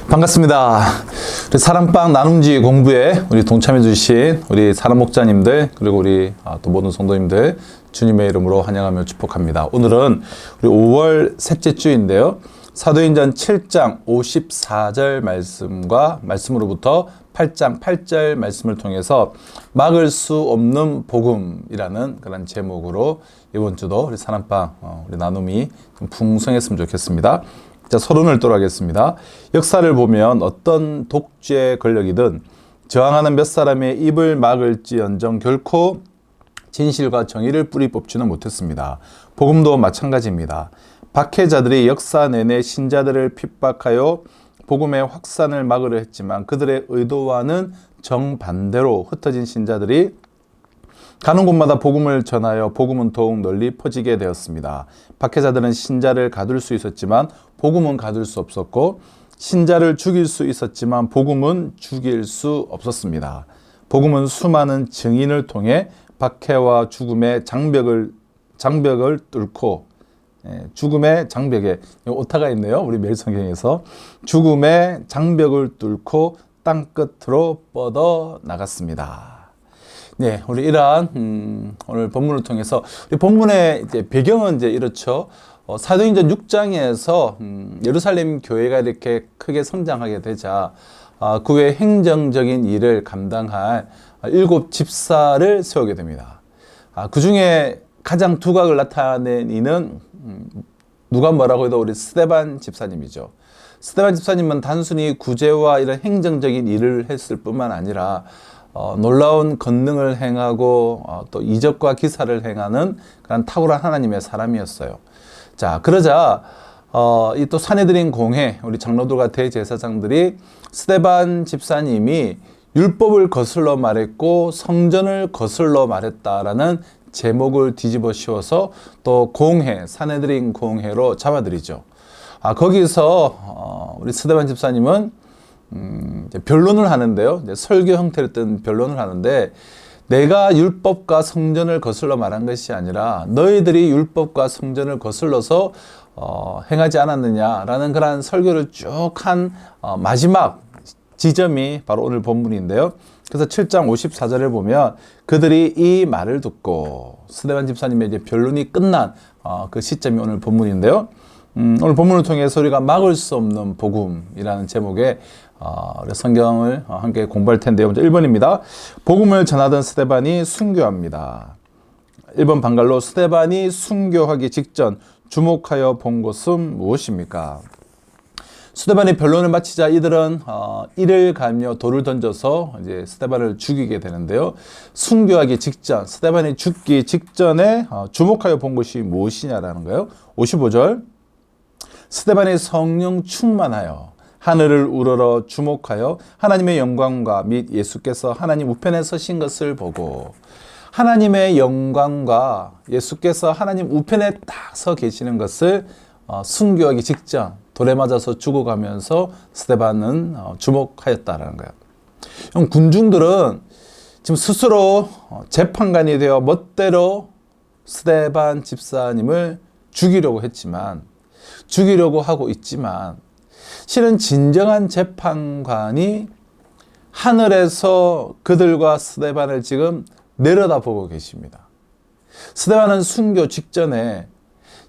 반갑습니다. 우리 사랑방 나눔지 공부에 우리 동참해 주신 우리 사람 목자님들 그리고 우리 또 모든 성도님들 주님의 이름으로 환영하며 축복합니다. 오늘은 우리 5월 셋째 주인데요. 사도행전 7장 54절 말씀으로부터 8장 8절 말씀을 통해서 막을 수 없는 복음이라는 그런 제목으로 이번 주도 우리 사랑방 우리 나눔이 좀 풍성했으면 좋겠습니다. 자, 서론을 또하겠습니다. 역사를 보면 어떤 독재 권력이든 저항하는 몇 사람의 입을 막을지언정 결코 진실과 정의를 뿌리 뽑지는 못했습니다. 복음도 마찬가지입니다. 박해자들이 역사 내내 신자들을 핍박하여 복음의 확산을 막으려 했지만 그들의 의도와는 정반대로 흩어진 신자들이 가는 곳마다 복음을 전하여 복음은 더욱 널리 퍼지게 되었습니다. 박해자들은 신자를 가둘 수 있었지만 복음은 가둘 수 없었고 신자를 죽일 수 있었지만 복음은 죽일 수 없었습니다. 복음은 수많은 증인을 통해 박해와 죽음의 장벽을 뚫고 죽음의 장벽에 오타가 있네요. 우리 매일성경에서 죽음의 장벽을 뚫고 땅끝으로 뻗어 나갔습니다. 네, 우리 이러한 오늘 본문을 통해서 우리 본문의 이제 배경은 이제 이렇죠. 사도행전 6장에서 예루살렘 교회가 이렇게 크게 성장하게 되자 그 외 행정적인 일을 감당할 7 집사를 세우게 됩니다. 그 중에 가장 두각을 나타낸 이는 누가 뭐라고 해도 우리 스데반 집사님이죠. 스데반 집사님은 단순히 구제와 이런 행정적인 일을 했을 뿐만 아니라 놀라운 권능을 행하고 또 이적과 기사를 행하는 그런 탁월한 하나님의 사람이었어요. 자, 그러자 이 또 사내들인 공회 우리 장로들과 대제사장들이 스데반 집사님이 율법을 거슬러 말했고 성전을 거슬러 말했다라는 제목을 뒤집어 씌워서 또 공회 사내들인 공회로 잡아들이죠. 거기서 우리 스데반 집사님은 변론을 하는데요. 설교 형태로 뜬 변론을 하는데 내가 율법과 성전을 거슬러 말한 것이 아니라 너희들이 율법과 성전을 거슬러서 행하지 않았느냐라는 그런 설교를 쭉 한 마지막 지점이 바로 오늘 본문인데요. 그래서 7장 54절을 보면 그들이 이 말을 듣고 스데반 집사님의 이제 변론이 끝난 그 시점이 오늘 본문인데요. 오늘 본문을 통해서 우리가 막을 수 없는 복음이라는 제목의 성경을 함께 공부할 텐데요. 먼저 1번입니다. 복음을 전하던 스데반이 순교합니다. 1번 방갈로 스데반이 순교하기 직전 주목하여 본 것은 무엇입니까? 스데반이 변론을 마치자 이들은 이를 가며 돌을 던져서 이제 스데반을 죽이게 되는데요. 순교하기 직전, 스데반이 죽기 직전에 주목하여 본 것이 무엇이냐라는 거예요. 55절. 스데반이 성령 충만하여 하늘을 우러러 주목하여 하나님의 영광과 및 예수께서 하나님 우편에 서신 것을 보고 하나님의 영광과 예수께서 하나님 우편에 딱 서 계시는 것을 순교하기 직전 돌에 맞아서 죽어가면서 스데반은 주목하였다라는 거예요. 군중들은 지금 스스로 재판관이 되어 멋대로 스데반 집사님을 죽이려고 하고 있지만 실은 진정한 재판관이 하늘에서 그들과 스데반을 지금 내려다보고 계십니다. 스데반은 순교 직전에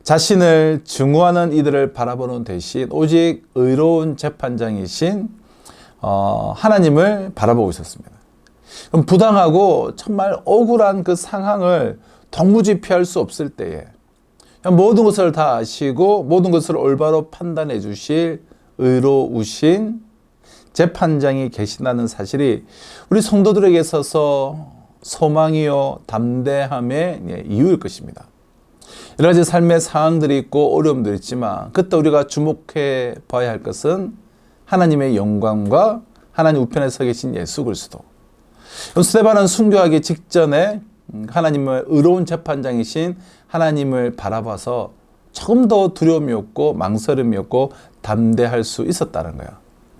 자신을 증오하는 이들을 바라보는 대신 오직 의로운 재판장이신 하나님을 바라보고 있었습니다. 그럼 부당하고 정말 억울한 그 상황을 도무지 피할 수 없을 때에 모든 것을 다 아시고 모든 것을 올바로 판단해 주실 의로우신 재판장이 계신다는 사실이 우리 성도들에게 있어서 소망이요 담대함의 이유일 것입니다. 여러 가지 삶의 상황들이 있고 어려움들이 있지만 그때 우리가 주목해 봐야 할 것은 하나님의 영광과 하나님 우편에 서 계신 예수 그리스도. 스데반은 순교하기 직전에 하나님의 의로운 재판장이신 하나님을 바라봐서 조금 더 두려움이 없고 망설임이 없고 담대할 수 있었다는 거예요.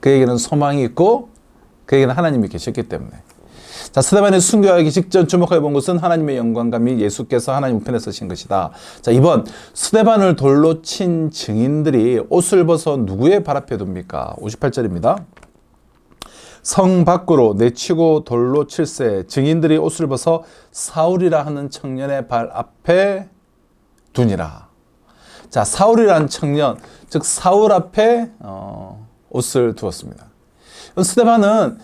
그에게는 소망이 있고 그에게는 하나님이 계셨기 때문에. 자, 스데반이 순교하기 직전 주목해 본 것은 하나님의 영광감이 예수께서 하나님 우편에 서신 것이다. 자, 이번 스데반을 돌로 친 증인들이 옷을 벗어 누구의 발 앞에 둡니까? 58절입니다. 성 밖으로 내치고 돌로 칠세 증인들이 옷을 벗어 사울이라 하는 청년의 발 앞에 두니라. 자, 사울이라는 청년, 즉 사울 앞에 옷을 두었습니다. 스데반은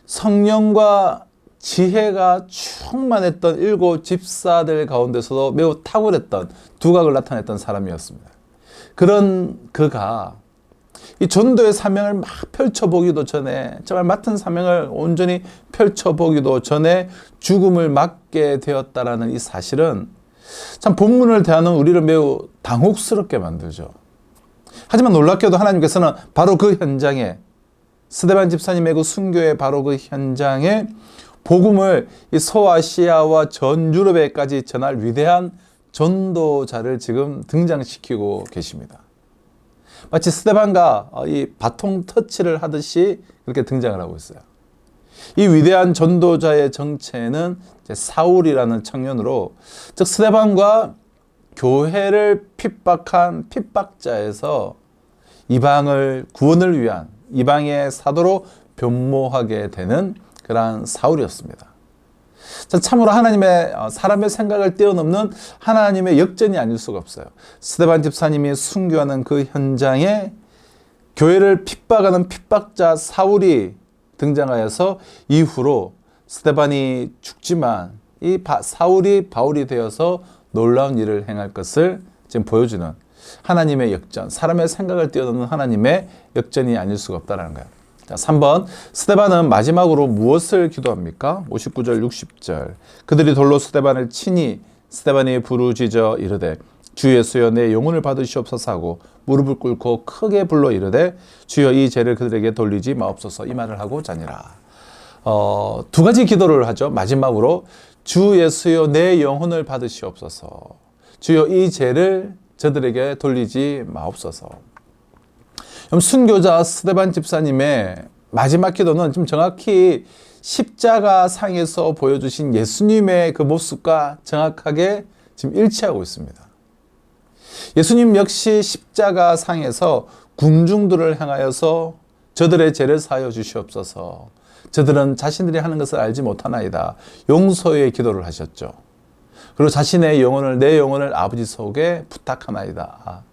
성령과 지혜가 충만했던 7 집사들 가운데서도 매우 탁월했던 두각을 나타냈던 사람이었습니다. 그런 그가 이 전도의 사명을 막 펼쳐보기도 전에, 정말 맡은 사명을 온전히 펼쳐보기도 전에 죽음을 맞게 되었다라는 이 사실은 참 본문을 대하는 우리를 매우 당혹스럽게 만들죠. 하지만 놀랍게도 하나님께서는 바로 그 현장에, 스데반 집사님의 그 순교의 바로 그 현장에 복음을 이 소아시아와 전 유럽에까지 전할 위대한 전도자를 지금 등장시키고 계십니다. 마치 스데반과 이 바통 터치를 하듯이 그렇게 등장을 하고 있어요. 이 위대한 전도자의 정체는 사울이라는 청년으로, 즉 스데반과 교회를 핍박한 핍박자에서 이방을 구원을 위한 이방의 사도로 변모하게 되는 그러한 사울이었습니다. 참으로 하나님의 사람의 생각을 뛰어넘는 하나님의 역전이 아닐 수가 없어요. 스데반 집사님이 순교하는 그 현장에 교회를 핍박하는 핍박자 사울이 등장하여서 이후로 스데반이 죽지만 이 사울이 바울이 되어서 놀라운 일을 행할 것을 지금 보여주는 하나님의 역전, 사람의 생각을 뛰어넘는 하나님의 역전이 아닐 수가 없다는 거예요. 자, 3번, 스데반은 마지막으로 무엇을 기도합니까? 59절, 60절. 그들이 돌로 스데반을 치니 스데반이 부르짖어 이르되 주 예수여 내 영혼을 받으시옵소서 하고 무릎을 꿇고 크게 불러 이르되 주여 이 죄를 그들에게 돌리지 마옵소서, 이 말을 하고 자니라. 두 가지 기도를 하죠. 마지막으로 주 예수여 내 영혼을 받으시옵소서, 주여 이 죄를 저들에게 돌리지 마옵소서. 그럼 순교자 스데반 집사님의 마지막 기도는 지금 정확히 십자가 상에서 보여주신 예수님의 그 모습과 정확하게 지금 일치하고 있습니다. 예수님 역시 십자가 상에서 군중들을 향하여서 저들의 죄를 사하여 주시옵소서, 저들은 자신들이 하는 것을 알지 못하나이다, 용서의 기도를 하셨죠. 그리고 자신의 영혼을, 내 영혼을 아버지 속에 부탁하나이다.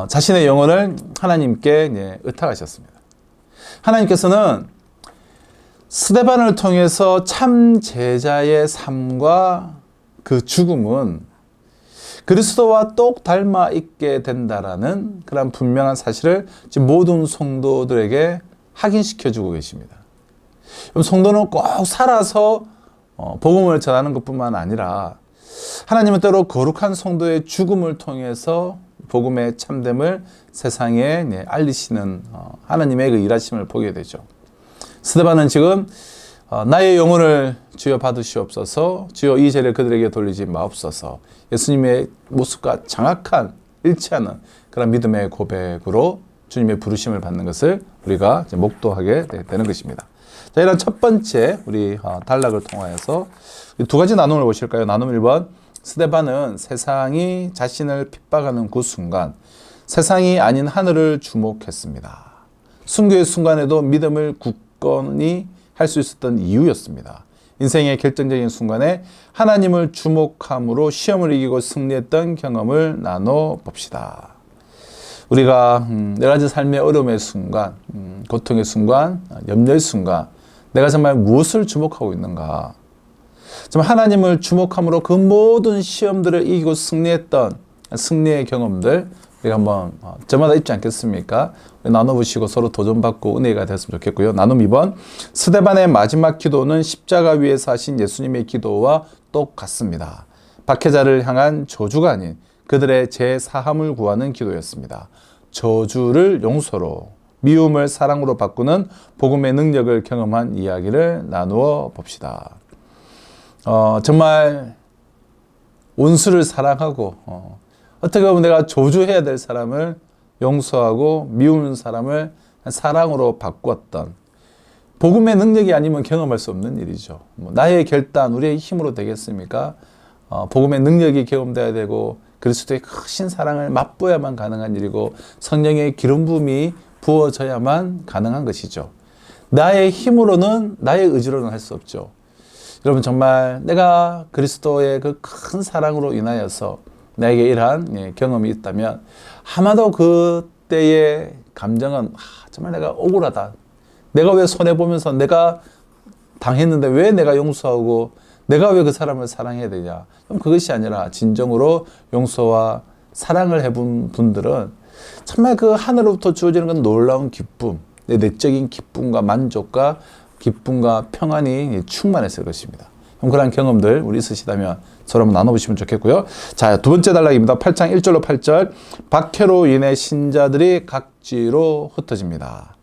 자신의 영혼을 하나님께 의탁하셨습니다. 하나님께서는 스데반을 통해서 참 제자의 삶과 그 죽음은 그리스도와 똑 닮아 있게 된다라는 그런 분명한 사실을 지금 모든 성도들에게 확인시켜주고 계십니다. 성도는 꼭 살아서 복음을 전하는 것뿐만 아니라 하나님은 때로 거룩한 성도의 죽음을 통해서 복음의 참됨을 세상에 알리시는 하나님의 그 일하심을 보게 되죠. 스데반은 지금 나의 영혼을 주여 받으시옵소서, 주여 이 죄를 그들에게 돌리지 마옵소서, 예수님의 모습과 정확한 일치하는 그런 믿음의 고백으로 주님의 부르심을 받는 것을 우리가 목도하게 되는 것입니다. 자, 이런 첫 번째 우리 단락을 통하여서 두 가지 나눔을 보실까요? 나눔 1번, 스데반은 세상이 자신을 핍박하는 그 순간 세상이 아닌 하늘을 주목했습니다. 순교의 순간에도 믿음을 굳건히 할 수 있었던 이유였습니다. 인생의 결정적인 순간에 하나님을 주목함으로 시험을 이기고 승리했던 경험을 나눠 봅시다. 우리가 여러 가지 삶의 어려움의 순간, 고통의 순간, 염려의 순간, 내가 정말 무엇을 주목하고 있는가? 정말 하나님을 주목함으로 그 모든 시험들을 이기고 승리했던 승리의 경험들 우리가 한번 저마다 있지 않겠습니까? 나눠보시고 서로 도전받고 은혜가 됐으면 좋겠고요. 나눔 2번, 스데반의 마지막 기도는 십자가 위에서 하신 예수님의 기도와 똑같습니다. 박해자를 향한 저주가 아닌 그들의 제 사함을 구하는 기도였습니다. 저주를 용서로, 미움을 사랑으로 바꾸는 복음의 능력을 경험한 이야기를 나누어 봅시다. 정말 원수를 사랑하고 어떻게 보면 내가 저주해야 될 사람을 용서하고 미우는 사람을 사랑으로 바꾸었던, 복음의 능력이 아니면 경험할 수 없는 일이죠. 뭐 나의 결단, 우리의 힘으로 되겠습니까? 복음의 능력이 경험돼야 되고 그리스도의 크신 사랑을 맛보야만 가능한 일이고 성령의 기름 부음이 부어져야만 가능한 것이죠. 나의 힘으로는, 나의 의지로는 할 수 없죠. 여러분, 정말 내가 그리스도의 그 큰 사랑으로 인하여서 나에게 이러한 경험이 있다면 아마도 그때의 감정은 정말 내가 억울하다. 내가 왜 손해보면서 내가 당했는데 왜 내가 용서하고 내가 왜 그 사람을 사랑해야 되냐. 그럼 그것이 아니라 진정으로 용서와 사랑을 해본 분들은 정말 그 하늘로부터 주어지는 건 놀라운 기쁨, 내적인 기쁨과 만족과 기쁨과 평안이 충만했을 것입니다. 그럼 그런 경험들 우리 있으시다면 서로 한번 나눠보시면 좋겠고요. 자, 두 번째 단락입니다. 8장 1절로 8절. 박해로 인해 신자들이 각지로 흩어집니다.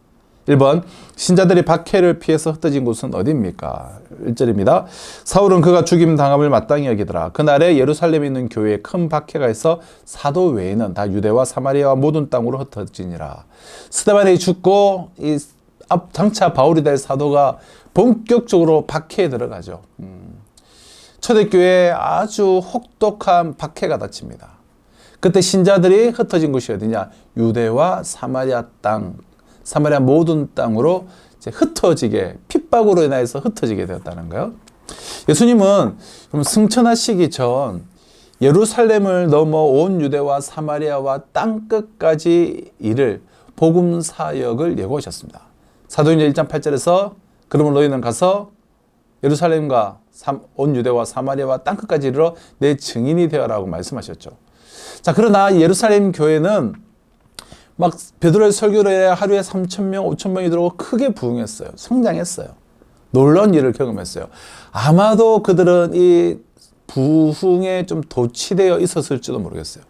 1번, 신자들이 박해를 피해서 흩어진 곳은 어디입니까? 1절입니다. 사울은 그가 죽임 당함을 마땅히 여기더라. 그날에 예루살렘에 있는 교회에 큰 박해가 있어 사도 외에는 다 유대와 사마리아와 모든 땅으로 흩어지니라. 스데반이 죽고 이 장차 바울이 될 사도가 본격적으로 박해에 들어가죠. 초대교회에 아주 혹독한 박해가 닥칩니다. 그때 신자들이 흩어진 곳이 어디냐? 유대와 사마리아 땅, 사마리아 모든 땅으로 이제 흩어지게, 핍박으로 인해서 흩어지게 되었다는 거예요. 예수님은 승천하시기 전 예루살렘을 넘어 온 유대와 사마리아와 땅 끝까지 이를 복음 사역을 예고하셨습니다. 사도행전 1장 8절에서 그러면 너희는 가서 예루살렘과 온 유대와 사마리아와 땅 끝까지 이르러 내 증인이 되어라고 말씀하셨죠. 자, 그러나 예루살렘 교회는 막 베드로의 설교를 해 하루에 3,000명, 5,000명이 들어오고 크게 부흥했어요. 성장했어요. 놀라운 일을 경험했어요. 아마도 그들은 이 부흥에 좀 도취되어 있었을지도 모르겠어요.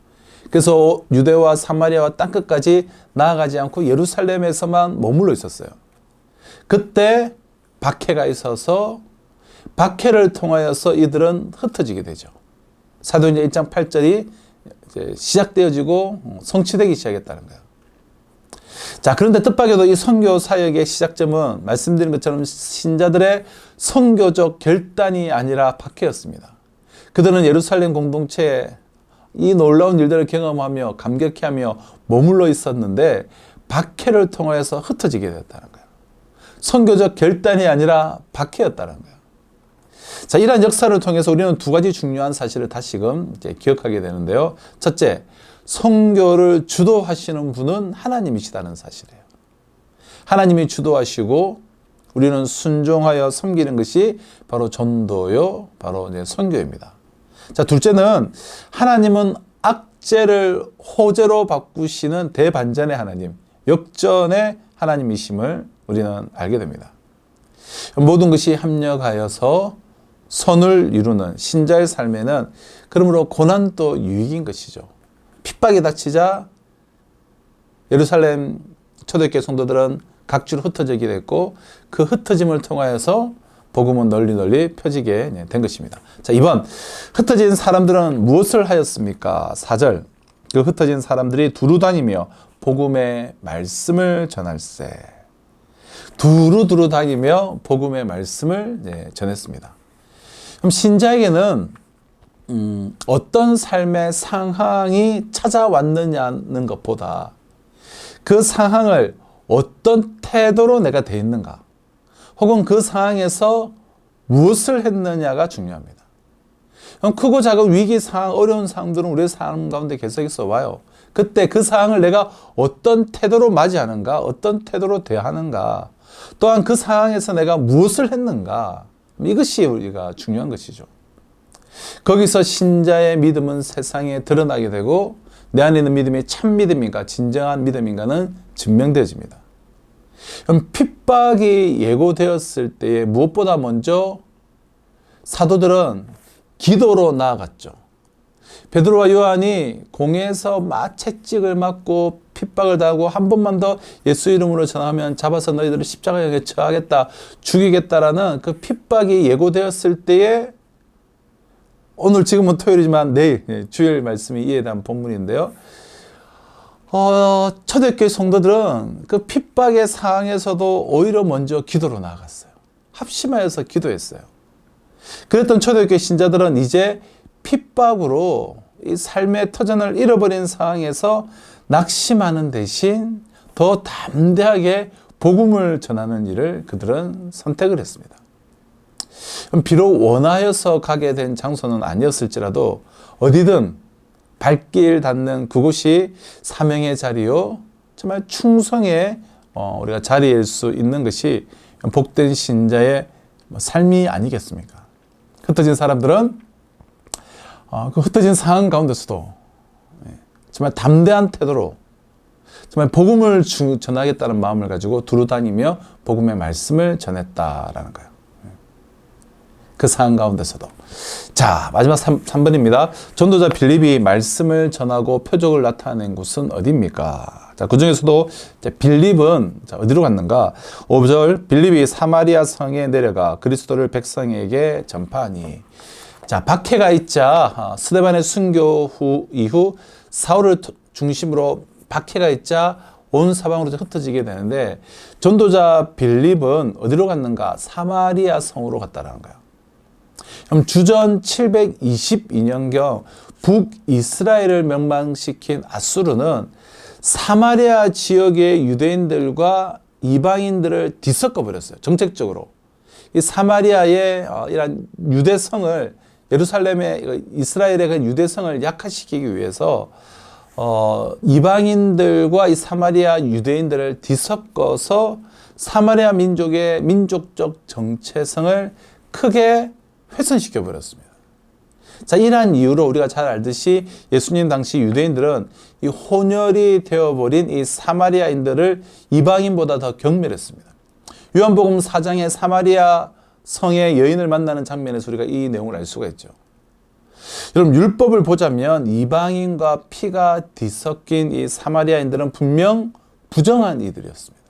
그래서 유대와 사마리아와 땅끝까지 나아가지 않고 예루살렘에서만 머물러 있었어요. 그때 박해가 있어서 박해를 통하여서 이들은 흩어지게 되죠. 사도행전 1장 8절이 이제 시작되어지고 성취되기 시작했다는 거예요. 자, 그런데 뜻밖에도 이 선교 사역의 시작점은 말씀드린 것처럼 신자들의 선교적 결단이 아니라 박해였습니다. 그들은 예루살렘 공동체에 이 놀라운 일들을 경험하며 감격해하며 머물러 있었는데 박해를 통해서 흩어지게 되었다는 거예요. 선교적 결단이 아니라 박해였다는 거예요. 자, 이러한 역사를 통해서 우리는 두 가지 중요한 사실을 다시금 이제 기억하게 되는데요. 첫째, 선교를 주도하시는 분은 하나님이시다는 사실이에요. 하나님이 주도하시고 우리는 순종하여 섬기는 것이 바로 전도요, 바로 이제 선교입니다. 자, 둘째는 하나님은 악재를 호재로 바꾸시는 대반전의 하나님, 역전의 하나님이심을 우리는 알게 됩니다. 모든 것이 합력하여서 선을 이루는 신자의 삶에는 그러므로 고난도 유익인 것이죠. 핍박이 닥치자 예루살렘 초대교회 성도들은 각지로 흩어지게 됐고 그 흩어짐을 통하여서 복음은 널리 펴지게 된 것입니다. 자, 2번, 흩어진 사람들은 무엇을 하였습니까? 4절, 그 흩어진 사람들이 두루 다니며 복음의 말씀을 전할세. 두루 다니며 복음의 말씀을 전했습니다. 그럼 신자에게는 어떤 삶의 상황이 찾아왔느냐는 것보다 그 상황을 어떤 태도로 내가 돼 있는가, 혹은 그 상황에서 무엇을 했느냐가 중요합니다. 크고 작은 위기 상황, 어려운 상황들은 우리의 삶 가운데 계속 있어 와요. 그때 그 상황을 내가 어떤 태도로 맞이하는가, 어떤 태도로 대하는가, 또한 그 상황에서 내가 무엇을 했는가, 이것이 우리가 중요한 것이죠. 거기서 신자의 믿음은 세상에 드러나게 되고 내 안에 있는 믿음이 참 믿음인가, 진정한 믿음인가는 증명되어집니다. 그럼 핍박이 예고되었을 때에 무엇보다 먼저 사도들은 기도로 나아갔죠. 베드로와 요한이 공회에서 채찍을 맞고 핍박을 당하고 한 번만 더 예수 이름으로 전하면 잡아서 너희들을 십자가에 처하겠다, 죽이겠다라는 그 핍박이 예고되었을 때에, 오늘 지금은 토요일이지만 내일 주일 말씀이 이에 대한 본문인데요. 초대교회 성도들은 그 핍박의 상황에서도 오히려 먼저 기도로 나아갔어요. 합심하여서 기도했어요. 그랬던 초대교회 신자들은 이제 핍박으로 이 삶의 터전을 잃어버린 상황에서 낙심하는 대신 더 담대하게 복음을 전하는 일을 그들은 선택을 했습니다. 비록 원하여서 가게 된 장소는 아니었을지라도 어디든 발길 닿는 그곳이 사명의 자리요, 정말 충성의 우리가 자리일 수 있는 것이 복된 신자의 삶이 아니겠습니까? 흩어진 사람들은 그 흩어진 상황 가운데서도 정말 담대한 태도로 정말 복음을 전하겠다는 마음을 가지고 두루다니며 복음의 말씀을 전했다라는 거예요. 그 상황 가운데서도. 자, 마지막 3번입니다. 전도자 빌립이 말씀을 전하고 표적을 나타낸 곳은 어디입니까? 자, 그 중에서도 빌립은 어디로 갔는가? 5절, 빌립이 사마리아 성에 내려가 그리스도를 백성에게 전파하니. 자, 박해가 있자 스데반의 순교 이후 사울을 중심으로 박해가 있자 온 사방으로 흩어지게 되는데, 전도자 빌립은 어디로 갔는가? 사마리아 성으로 갔다라는 거예요. 그럼 주전 722년경 북이스라엘을 멸망시킨 아수르는 사마리아 지역의 유대인들과 이방인들을 뒤섞어 버렸어요. 정책적으로. 이 사마리아의 이런 유대성을, 예루살렘의 이스라엘의 그 유대성을 약화시키기 위해서 이방인들과 이 사마리아 유대인들을 뒤섞어서 사마리아 민족의 민족적 정체성을 크게 훼손시켜 버렸습니다. 자, 이러한 이유로 우리가 잘 알듯이 예수님 당시 유대인들은 이 혼혈이 되어버린 이 사마리아인들을 이방인보다 더 경멸했습니다. 요한복음 4장의 사마리아 성의 여인을 만나는 장면에서 우리가 이 내용을 알 수가 있죠. 여러분, 율법을 보자면 이방인과 피가 뒤섞인 이 사마리아인들은 분명 부정한 이들이었습니다.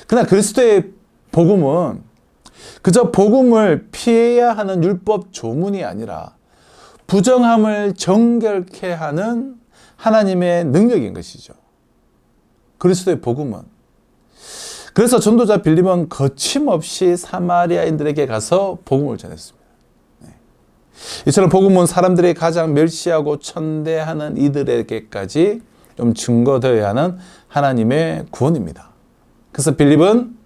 그러나 그리스도의 복음은 그저 복음을 피해야 하는 율법 조문이 아니라 부정함을 정결케 하는 하나님의 능력인 것이죠. 그리스도의 복음은. 그래서 전도자 빌립은 거침없이 사마리아인들에게 가서 복음을 전했습니다. 이처럼 복음은 사람들이 가장 멸시하고 천대하는 이들에게까지 좀 증거되어야 하는 하나님의 구원입니다. 그래서 빌립은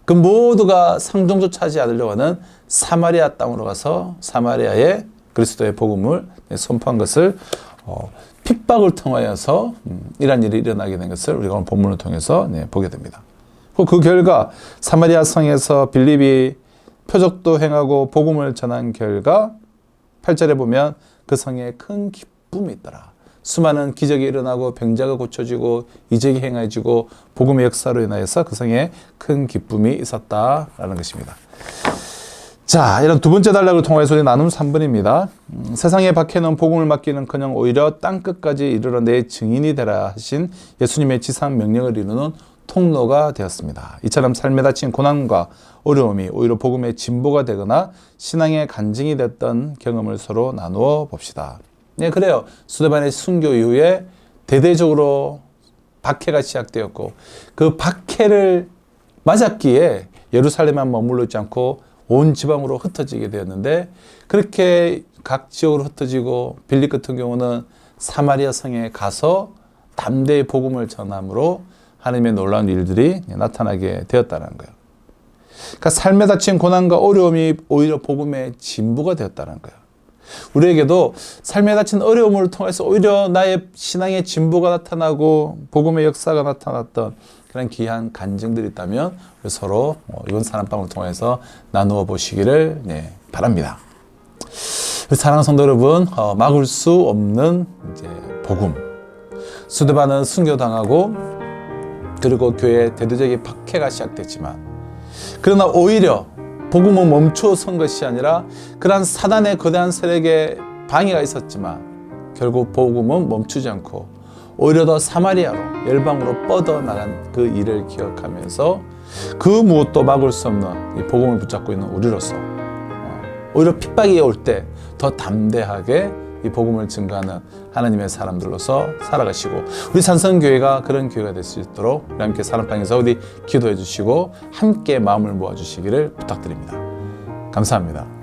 그 모두가 상종조차 하지 않으려고 하는 사마리아 땅으로 가서 사마리아에 그리스도의 복음을 선포한 것을 핍박을 통하여서 이러한 일이 일어나게 된 것을 우리가 오늘 본문을 통해서 보게 됩니다. 그 결과 사마리아 성에서 빌립이 표적도 행하고 복음을 전한 결과 8절에 보면 그 성에 큰 기쁨이 있더라. 수많은 기적이 일어나고 병자가 고쳐지고 이적이 행해지고 복음의 역사로 인하여서 그 성에 큰 기쁨이 있었다라는 것입니다. 자, 이런 두 번째 단락을 통해서 나눔 3번입니다. 세상에 박해놓은 복음을 맡기는커녕 오히려 땅끝까지 이르러 내 증인이 되라 하신 예수님의 지상 명령을 이루는 통로가 되었습니다. 이처럼 삶에 닥친 고난과 어려움이 오히려 복음의 진보가 되거나 신앙의 간증이 됐던 경험을 서로 나누어 봅시다. 네, 그래요. 스데반의 순교 이후에 대대적으로 박해가 시작되었고, 그 박해를 맞았기에 예루살렘만 머물러 있지 않고 온 지방으로 흩어지게 되었는데, 그렇게 각 지역으로 흩어지고 빌립 같은 경우는 사마리아 성에 가서 담대히 복음을 전함으로 하나님의 놀라운 일들이 나타나게 되었다는 거예요. 그러니까 삶에 닥친 고난과 어려움이 오히려 복음의 진보가 되었다는 거예요. 우리에게도 삶에 닥친 어려움을 통해서 오히려 나의 신앙의 진보가 나타나고 복음의 역사가 나타났던 그런 귀한 간증들이 있다면 우리 서로 이번 사랑방을 통해서 나누어 보시기를 바랍니다. 사랑하는 성도 여러분, 막을 수 없는 이제 복음. 스데반은 순교당하고 그리고 교회에 대대적인 박해가 시작됐지만, 그러나 오히려 복음은 멈추어선 것이 아니라 그러한 사단의 거대한 세력에 방해가 있었지만 결국 복음은 멈추지 않고 오히려 더 사마리아로 열방으로 뻗어나간 그 일을 기억하면서 그 무엇도 막을 수 없는 이 복음을 붙잡고 있는 우리로서 오히려 핍박이 올 때 더 담대하게 이 복음을 증거하는 하나님의 사람들로서 살아가시고 우리 산성교회가 그런 교회가 될 수 있도록 우리 함께 사랑방에서 우리 기도해 주시고 함께 마음을 모아 주시기를 부탁드립니다. 감사합니다.